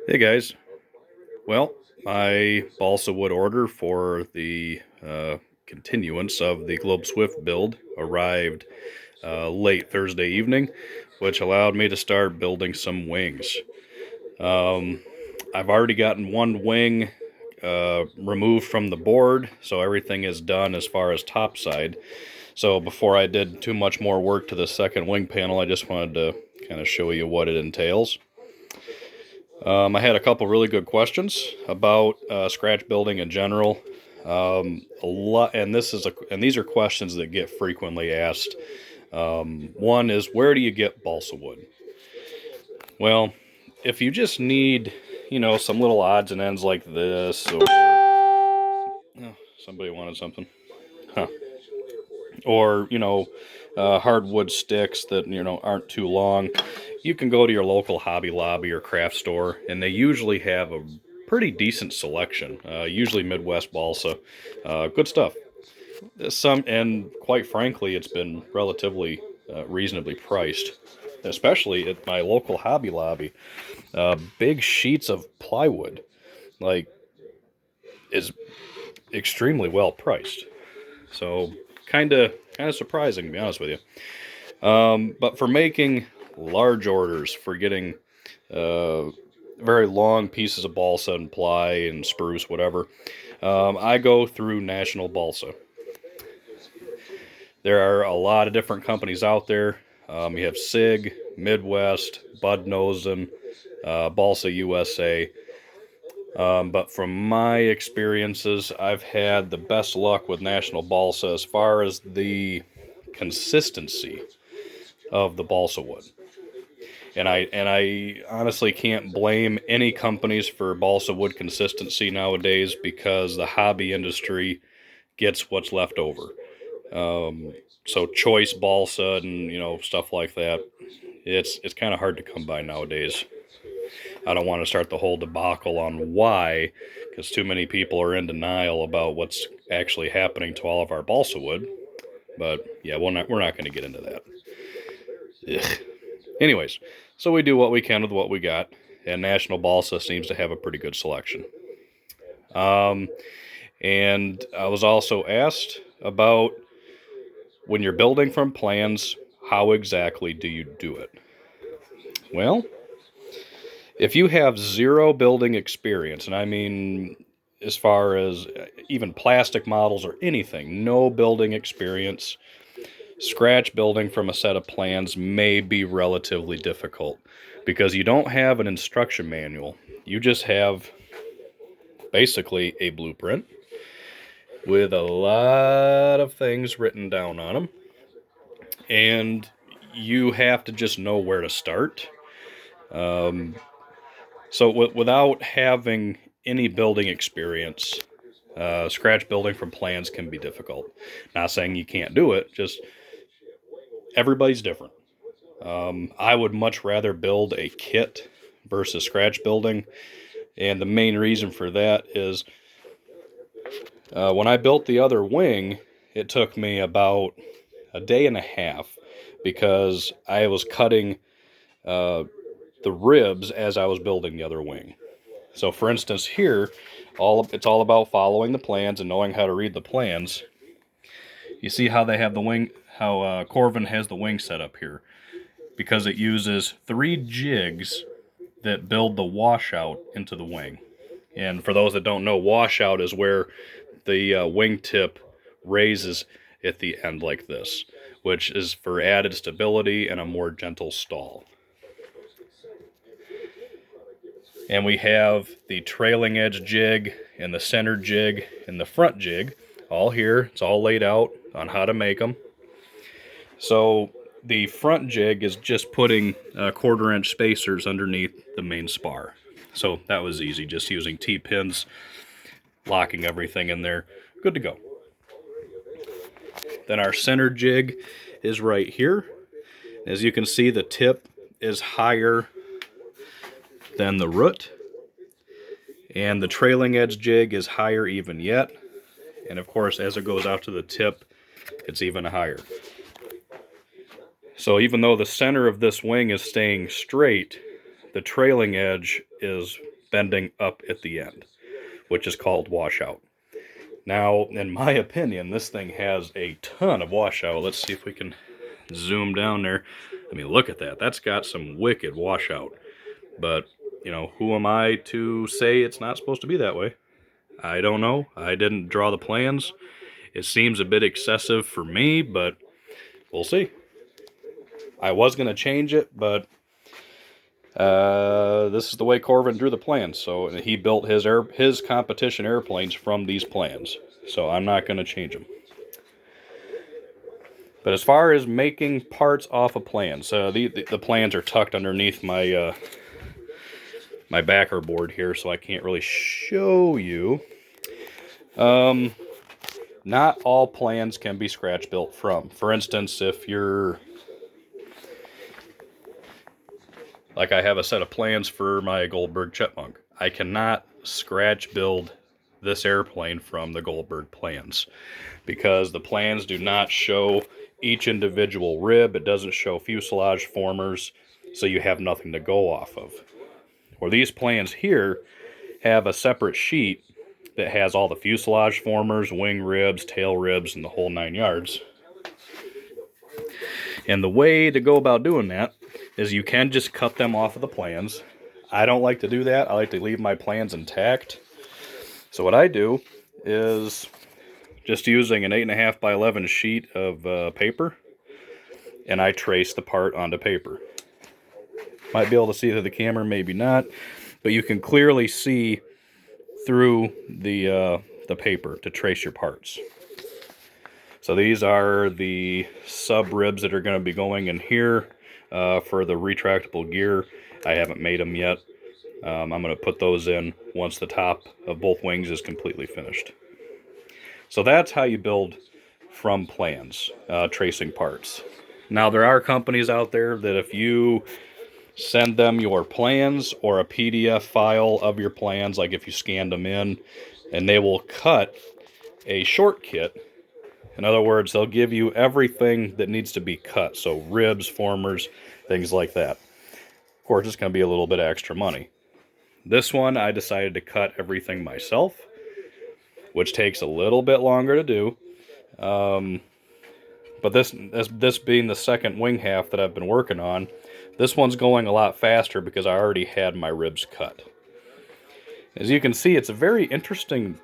Hey guys. Well, my balsa wood order for the continuance of the Globe Swift build arrived late Thursday evening, which allowed me to start building some wings. Um, I've already gotten one wing removed from the board, so everything is done as far as topside. So before I did too much more work to the second wing panel, I just wanted to kind of show you what it entails. I had a couple really good questions about scratch building in general. A lot, and these are questions that get frequently asked. One is, where do you get balsa wood? Well, if you just need, some little odds and ends like this, or oh, somebody wanted something, huh? Or hardwood sticks that aren't too long. You can go to your local Hobby Lobby or craft store, and they usually have a pretty decent selection. Usually Midwest balsa, good stuff. And quite frankly, it's been relatively reasonably priced, especially at my local Hobby Lobby. Big sheets of plywood, like, is extremely well priced. So kind of surprising, to be honest with you. But for making large orders, for getting uh, very long pieces of balsa and ply and spruce, whatever, I go through National Balsa. There are a lot of different companies out there. You have SIG, Midwest, Bud Nosen, Balsa USA. But from my experiences, I've had the best luck with National Balsa as far as the consistency of the balsa wood. And I honestly can't blame any companies for balsa wood consistency nowadays, because the hobby industry gets what's left over. Um, so choice balsa and stuff like that, it's kind of hard to come by nowadays. I don't want to start the whole debacle on why, because too many people are in denial about what's actually happening to all of our balsa wood. But yeah, we're not going to get into that. Ugh. Anyways, so we do what we can with what we got, and National Balsa seems to have a pretty good selection. Um, and I was also asked about, when you're building from plans, how exactly do you do it? Well, if you have zero building experience, and I mean as far as even plastic models or anything, no building experience, scratch building from a set of plans may be relatively difficult, because you don't have an instruction manual. You just have basically a blueprint with a lot of things written down on them, and you have to just know where to start. Um, so without having any building experience, scratch building from plans can be difficult. Not saying you can't do it, just everybody's different. I would much rather build a kit versus scratch building, and the main reason for that is, when I built the other wing, it took me about a day and a half, because I was cutting uh, the ribs as I was building the other wing. So, for instance, here, it's all about following the plans and knowing how to read the plans. You see how they have the wing, how Corvin has the wing set up here, because it uses 3 jigs that build the washout into the wing. And for those that don't know, washout is where the wingtip raises at the end like this, which is for added stability and a more gentle stall. And we have the trailing edge jig and the center jig and the front jig all here. It's all laid out on how to make them. So the front jig is just putting 1/4 inch spacers underneath the main spar. So that was easy, just using T-pins, locking everything in there. Good to go. Then our center jig is right here. As you can see, the tip is higher than the root, and the trailing edge jig is higher even yet. And of course, as it goes out to the tip, it's even higher. So even though the center of this wing is staying straight, the trailing edge is bending up at the end, which is called washout. Now, in my opinion, this thing has a ton of washout. Let's see if we can zoom down there. I mean, look at that. That's got some wicked washout. But, you know, who am I to say it's not supposed to be that way? I don't know. I didn't draw the plans. It seems a bit excessive for me, but we'll see. I was going to change it, but this is the way Corvin drew the plans. So he built his competition airplanes from these plans. So I'm not going to change them. But as far as making parts off of plans, the plans are tucked underneath my my backer board here, so I can't really show you. Not all plans can be scratch built from. For instance, if you're like, I have a set of plans for my Goldberg Chipmunk. I cannot scratch build this airplane from the Goldberg plans because the plans do not show each individual rib. It doesn't show fuselage formers, so you have nothing to go off of. Where these plans here have a separate sheet that has all the fuselage formers, wing ribs, tail ribs, and the whole 9 yards. And the way to go about doing that is you can just cut them off of the plans. I don't like to do that. I like to leave my plans intact. So what I do is just using an 8.5 by 11 sheet of paper, and I trace the part onto paper. Might be able to see through the camera, maybe not, but you can clearly see through the paper to trace your parts. So these are the sub ribs that are going to be going in here for the retractable gear. I haven't made them yet. I'm going to put those in once the top of both wings is completely finished. So that's how you build from plans, tracing parts. Now there are companies out there that if you send them your plans or a PDF file of your plans, like if you scanned them in, and they will cut a short kit. In other words, they'll give you everything that needs to be cut. So ribs, formers, things like that. Of course, it's going to be a little bit extra money. This one, I decided to cut everything myself, which takes a little bit longer to do. But this being the second wing half that I've been working on, this one's going a lot faster because I already had my ribs cut. As you can see, it's a very interesting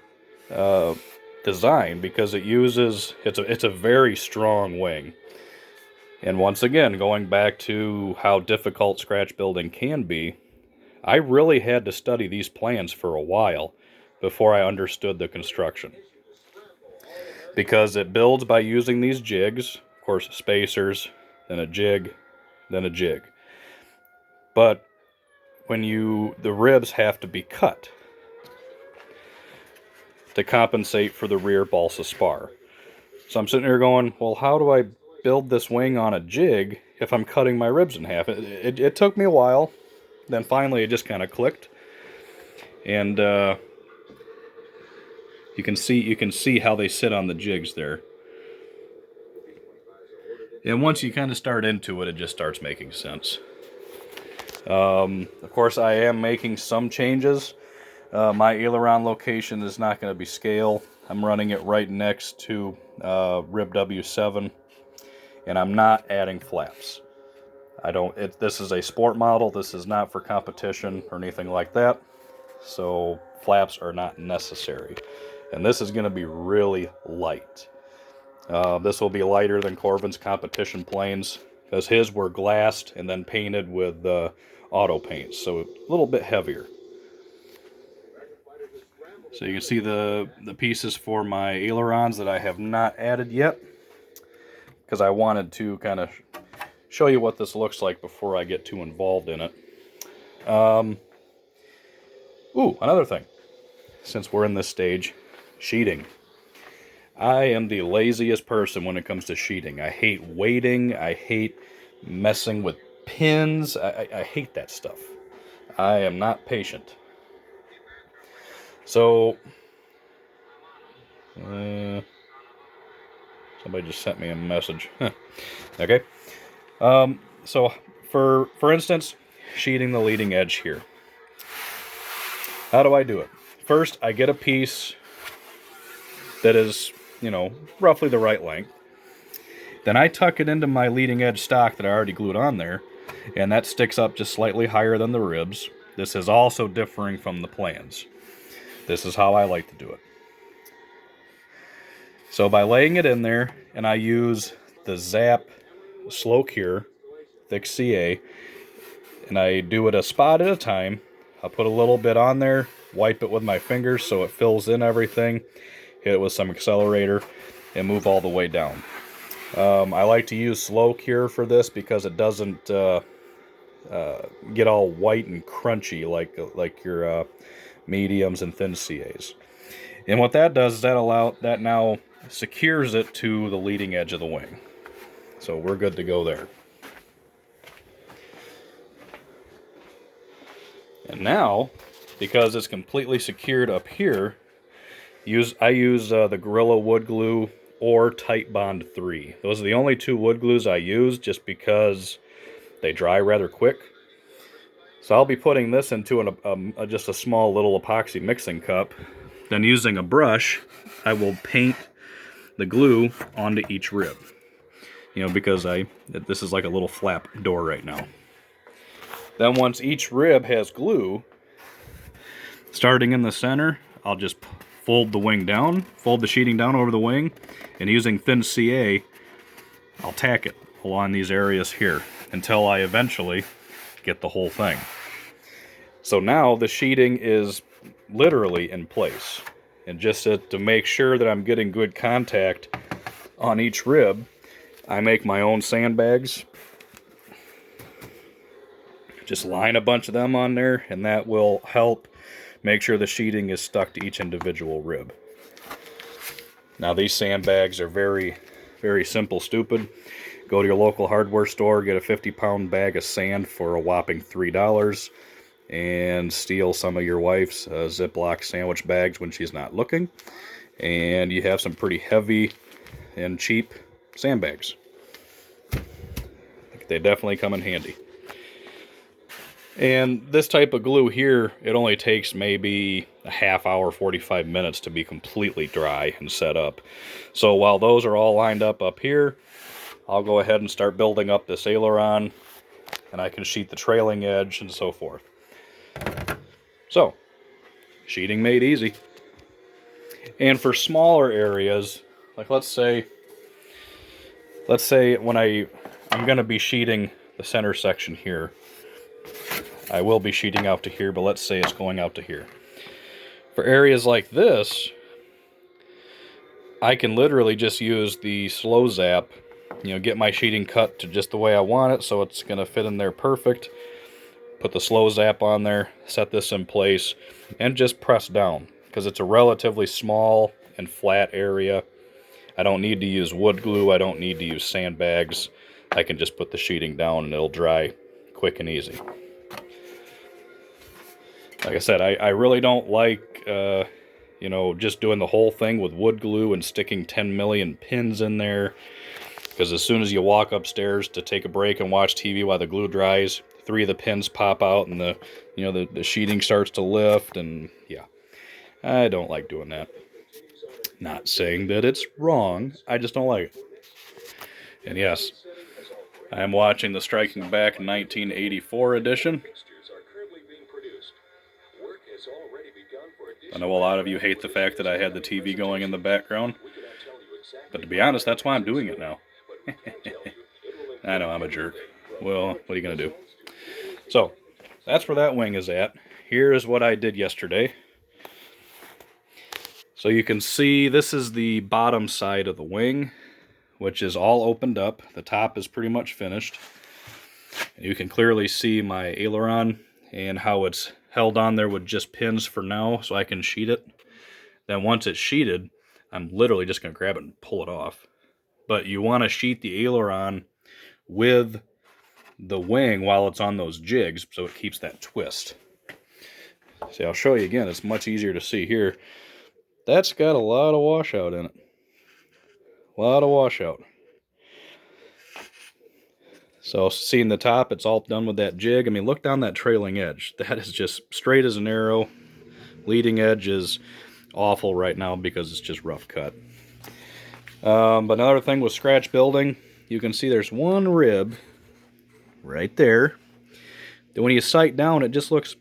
design because it's a very strong wing. And once again, going back to how difficult scratch building can be, I really had to study these plans for a while before I understood the construction. Because it builds by using these jigs, of course spacers, then a jig, then a jig. But the ribs have to be cut to compensate for the rear balsa spar. So I'm sitting here going, well, how do I build this wing on a jig if I'm cutting my ribs in half? It took me a while. Then finally it just kind of clicked. And you can see how they sit on the jigs there. And once you kind of start into it, it just starts making sense. Of course, I am making some changes. My aileron location is not going to be scale. I'm running it right next to rib W7, and I'm not adding flaps. This is a sport model. This is not for competition or anything like that. So flaps are not necessary. And this is going to be really light. This will be lighter than Corvin's competition planes because his were glassed and then painted with auto paints, so a little bit heavier. So you can see the pieces for my ailerons that I have not added yet because I wanted to kind of show you what this looks like before I get too involved in it. Another thing, since we're in this stage, sheeting. I am the laziest person when it comes to sheeting. I hate waiting. I hate messing with pins. I hate that stuff. I am not patient. So, somebody just sent me a message. Okay. So, for instance, sheeting the leading edge here. How do I do it? First, I get a piece that is, roughly the right length. Then I tuck it into my leading edge stock that I already glued on there, and that sticks up just slightly higher than the ribs. This is also differing from the plans. This is how I like to do it. So by laying it in there, and I use the Zap Slow Cure Thick CA, and I do it a spot at a time. I'll put a little bit on there, wipe it with my fingers so it fills in everything, hit it with some accelerator, and move all the way down. I like to use Slow Cure for this because it doesn't get all white and crunchy like your mediums and thin CAs. And what that does is that now secures it to the leading edge of the wing. So we're good to go there. And now, because it's completely secured up here, I use the Gorilla Wood Glue or Tight Bond 3. Those are the only two wood glues I use just because they dry rather quick. So I'll be putting this into just a small little epoxy mixing cup. Then using a brush, I will paint the glue onto each rib. Because this is like a little flap door right now. Then once each rib has glue, starting in the center, I'll just fold the sheeting down over the wing, and using thin CA, I'll tack it along these areas here until I eventually get the whole thing. So now the sheeting is literally in place. And just to make sure that I'm getting good contact on each rib, I make my own sandbags. Just line a bunch of them on there, and that will help make sure the sheeting is stuck to each individual rib. Now these sandbags are very, very simple, stupid. Go to your local hardware store, get a 50-pound bag of sand for a whopping $3, and steal some of your wife's Ziploc sandwich bags when she's not looking. And you have some pretty heavy and cheap sandbags. They definitely come in handy. And this type of glue here, it only takes maybe a half hour, 45 minutes to be completely dry and set up. So while those are all lined up here, I'll go ahead and start building up this aileron, and I can sheet the trailing edge and so forth. So, sheeting made easy. And for smaller areas, like let's say when I'm going to be sheeting the center section here, I will be sheeting out to here, but let's say it's going out to here. For areas like this, I can literally just use the Slow Zap, get my sheeting cut to just the way I want it, so it's going to fit in there perfect. Put the Slow Zap on there, set this in place, and just press down, because it's a relatively small and flat area. I don't need to use wood glue, I don't need to use sandbags. I can just put the sheeting down and it'll dry quick and easy. Like I said, I really don't like, just doing the whole thing with wood glue and sticking 10 million pins in there. Because as soon as you walk upstairs to take a break and watch TV while the glue dries, 3 of the pins pop out and the sheeting starts to lift, and yeah, I don't like doing that. Not saying that it's wrong, I just don't like it. And yes, I am watching the Striking Back 1984 edition. I know a lot of you hate the fact that I had the TV going in the background, but to be honest, that's why I'm doing it now. I know, I'm a jerk. Well, what are you going to do? So, that's where that wing is at. Here is what I did yesterday. So you can see this is the bottom side of the wing, which is all opened up. The top is pretty much finished. You can clearly see my aileron and how it's held on there with just pins for now so I can sheet it. Then once it's sheeted, I'm literally just going to grab it and pull it off. But you want to sheet the aileron with the wing while it's on those jigs so it keeps that twist. See, I'll show you again. It's much easier to see here. That's got a lot of washout in it. A lot of washout. So seeing the top, it's all done with that jig. I mean, look down that trailing edge. That is just straight as an arrow. Leading edge is awful right now because it's just rough cut. But another thing with scratch building, you can see there's one rib right there. Then when you sight down, it just looks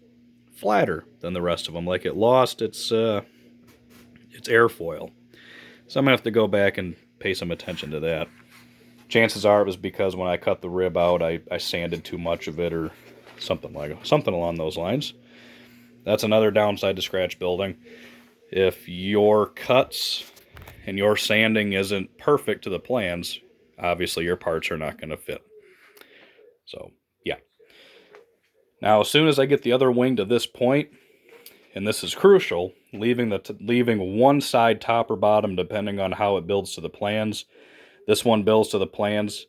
flatter than the rest of them, like it lost its airfoil. So I'm going to have to go back and pay some attention to that. Chances are it was because when I cut the rib out, I sanded too much of it or something along those lines. That's another downside to scratch building. If your cuts and your sanding isn't perfect to the plans, obviously your parts are not going to fit. So, yeah. Now, as soon as I get the other wing to this point, and this is crucial, leaving one side top or bottom depending on how it builds to the plans. This one builds to the plans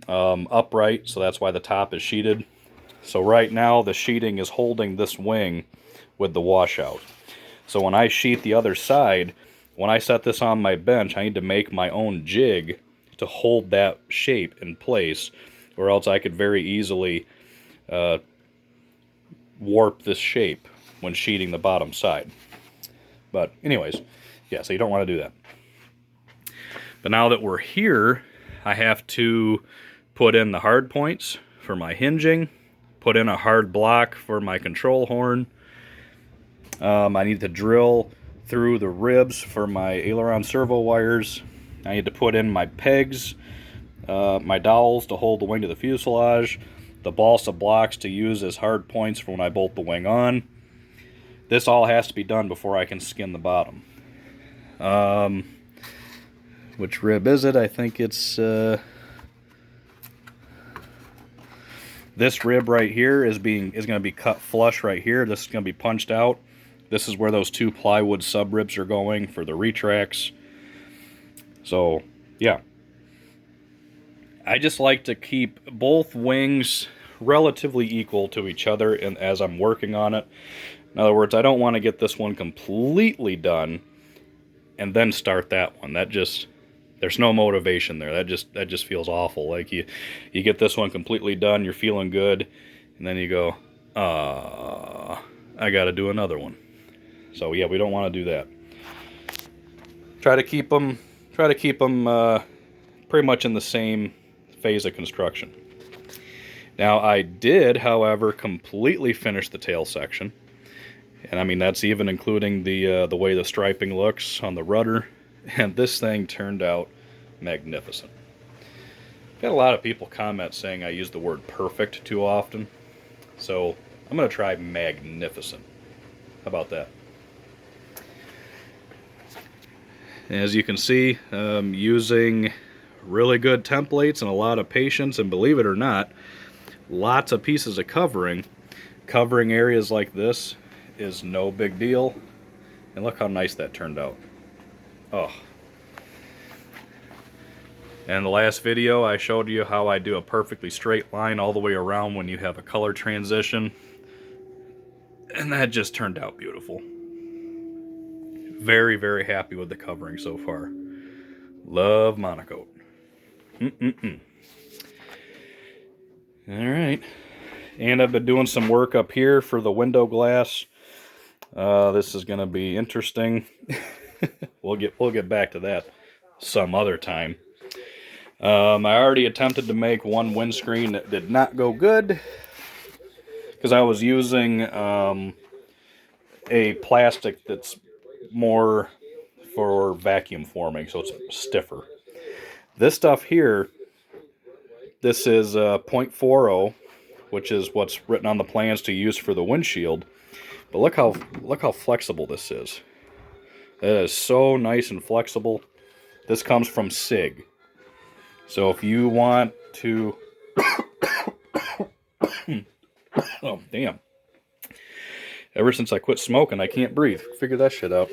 upright, so that's why the top is sheeted. So right now the sheeting is holding this wing with the washout. So when I sheet the other side, when I set this on my bench, I need to make my own jig to hold that shape in place, or else I could very easily warp this shape when sheeting the bottom side. But anyways, yeah, so you don't want to do that. But now that we're here, I have to put in the hard points for my hinging, put in a hard block for my control horn. I need to drill through the ribs for my aileron servo wires. I need to put in my pegs, my dowels to hold the wing to the fuselage, the balsa blocks to use as hard points for when I bolt the wing on. This all has to be done before I can skin the bottom. Which rib is it? I think it's this rib right here is going to be cut flush right here. This is going to be punched out. This is where those two plywood sub ribs are going for the retracts. So, yeah. I just like to keep both wings relatively equal to each other and as I'm working on it. In other words, I don't want to get this one completely done and then start that one. There's no motivation there. That just feels awful. Like you get this one completely done, you're feeling good, and then you go, I got to do another one. So yeah, we don't want to do that. Try to keep them pretty much in the same phase of construction. Now I did, however, completely finish the tail section, and I mean that's even including the way the striping looks on the rudder. And this thing turned out magnificent. Got a lot of people comment saying I use the word perfect too often. So I'm going to try magnificent. How about that? As you can see, using really good templates and a lot of patience, and believe it or not, lots of pieces of covering. Covering areas like this is no big deal. And look how nice that turned out. Oh. And in the last video I showed you how I do a perfectly straight line all the way around when you have a color transition. And that just turned out beautiful. Very, very happy with the covering so far. Love monocoat. Alright. And I've been doing some work up here for the window glass. This is going to be interesting. We'll get back to that some other time. I already attempted to make one windscreen that did not go good because I was using a plastic that's more for vacuum forming, so it's stiffer. This stuff here, this is 0.40, which is what's written on the plans to use for the windshield. But look how flexible this is. It is so nice and flexible. This comes from SIG. So if you want to... Oh, damn. Ever since I quit smoking, I can't breathe. Figure that shit out.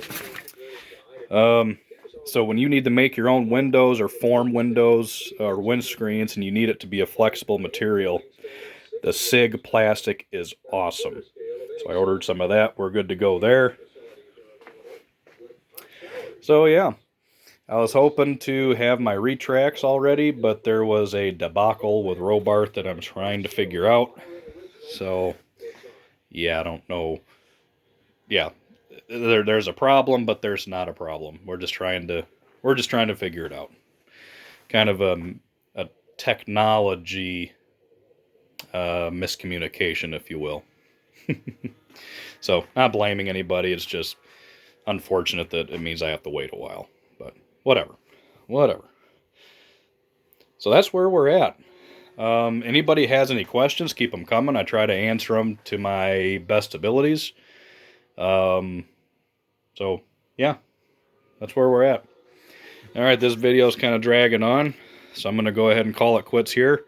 So when you need to make your own windows or form windows or windscreens and you need it to be a flexible material, the SIG plastic is awesome. So I ordered some of that. We're good to go there. So yeah, I was hoping to have my retracts already, but there was a debacle with Robart that I'm trying to figure out. So, yeah, I don't know. Yeah, there's a problem, but there's not a problem. We're just trying to figure it out. Kind of a technology miscommunication, if you will. So, not blaming anybody. It's just unfortunate that it means I have to wait a while. But whatever. Whatever. So that's where we're at. Anybody has any questions, keep them coming. I try to answer them to my best abilities. So, yeah, that's where we're at. All right, this video is kind of dragging on, so I'm going to go ahead and call it quits here.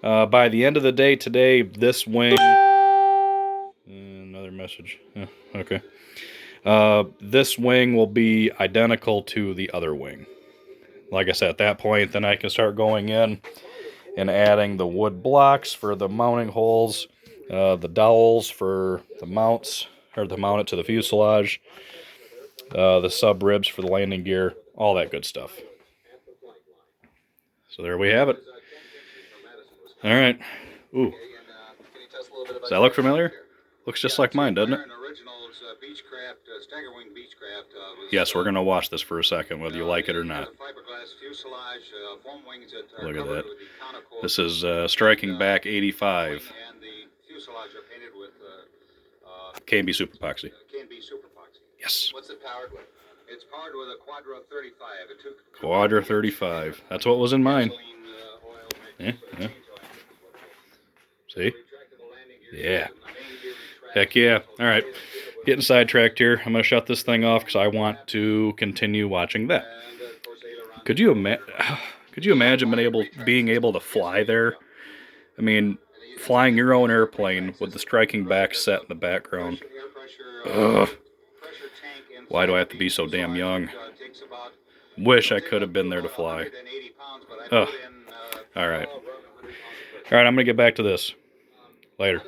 By the end of the day today, this wing... Another message. Okay. This wing will be identical to the other wing. Like I said, at that point, then I can start going in and adding the wood blocks for the mounting holes, the dowels for the mounts, or to mount it to the fuselage, the sub ribs for the landing gear, all that good stuff. So there we have it. All right. Ooh. Does that look familiar? Looks just like mine, doesn't it? Yes, we're going to watch this for a second, whether you like it or not. Look at that. This is Striking Back 85. Canopy Super Epoxy. Yes. What's it powered with? It's powered with a Quadra 35. Quadra 35. That's what was in mine. Yeah, yeah. See? Yeah. Heck yeah. All right. Getting sidetracked here. I'm going to shut this thing off because I want to continue watching that. Could you imagine being able to fly there? I mean, flying your own airplane with the Striking Back set in the background. Ugh. Why do I have to be so damn young? Wish I could have been there to fly. Ugh. All right. All right, I'm going to get back to this. Later.